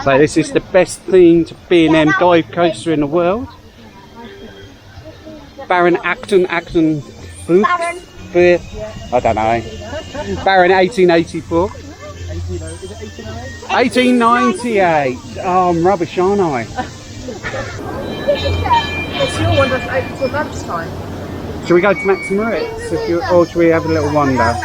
So this is the best themed B&M dive coaster in the world. Baron Acton Flute. I don't know. Baron 1884. 1898. Oh, I'm rubbish, aren't I? It's your one that's open till lunchtime. Shall we go to Max Moritz, or shall we have a little wander?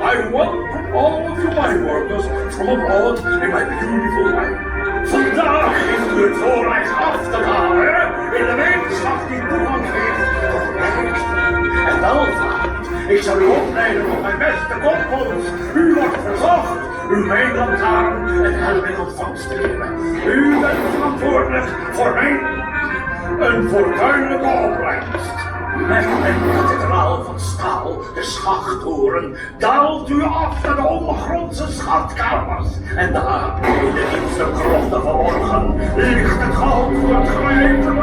I welcome all of you mine workers from abroad in my beautiful land. Vandaag is het voorrecht af te halen in de wetenschap die toegang geeft tot recht en welvaart. Ik zal u opleiden op mijn beste komkomst. U wordt verzocht uw mijnlantaarn en helm in ontvangst te nemen. U bent verantwoordelijk voor een fortuinlijke opbrengst. Met een kathedraal van staal, de schachttoren, daalt u af naar de ondergrondse schatkamers. En daar, in de diepste krochten verborgen, ligt het goud voor het grijpen.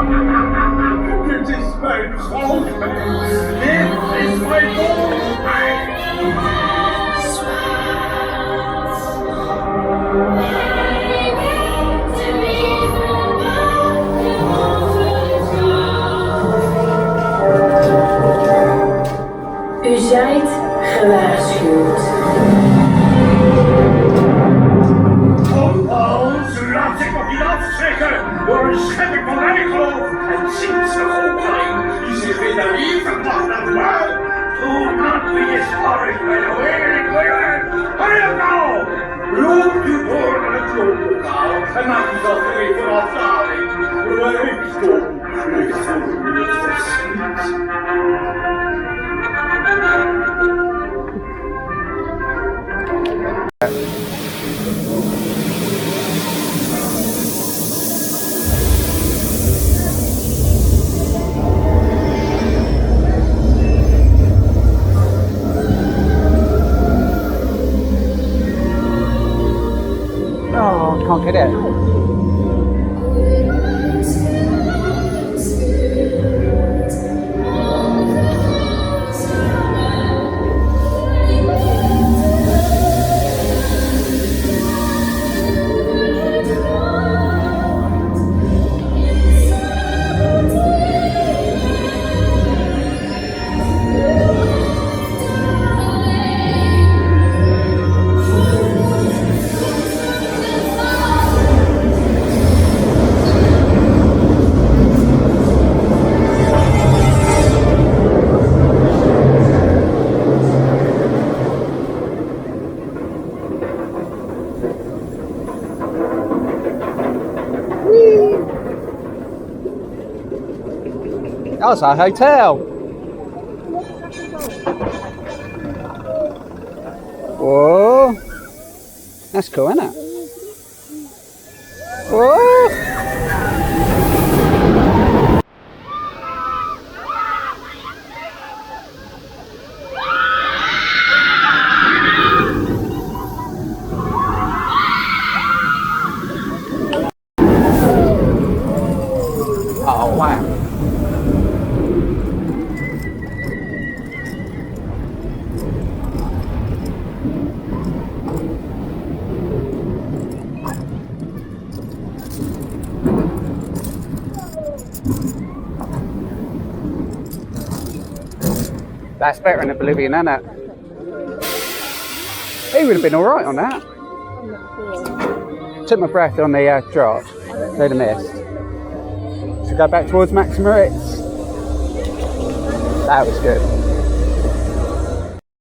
Dit is mijn goudmijn. Dit is mijn goudmijn. U zijt gewaarschuwd. Ze laat zich nog niet afschrikken door een schepping van wijgeloof en zienstige goocheling die zich in de liefde placht naar de buik. Do not be discouraged by the wailing women. Hurry up now! Loopt u door naar het kloonlokaal en maakt uzelf gereed voor afdaling. Rijkdom ligt voor u in het verschiet. Oh, I can't get it. That's our hotel. Whoa. That's cool, isn't it? Whoa. Oh, wow. That's better than Oblivion, isn't it? He would have been alright on that. Took my breath on the drop. They'd have missed. To go back towards Max Moritz. That was good.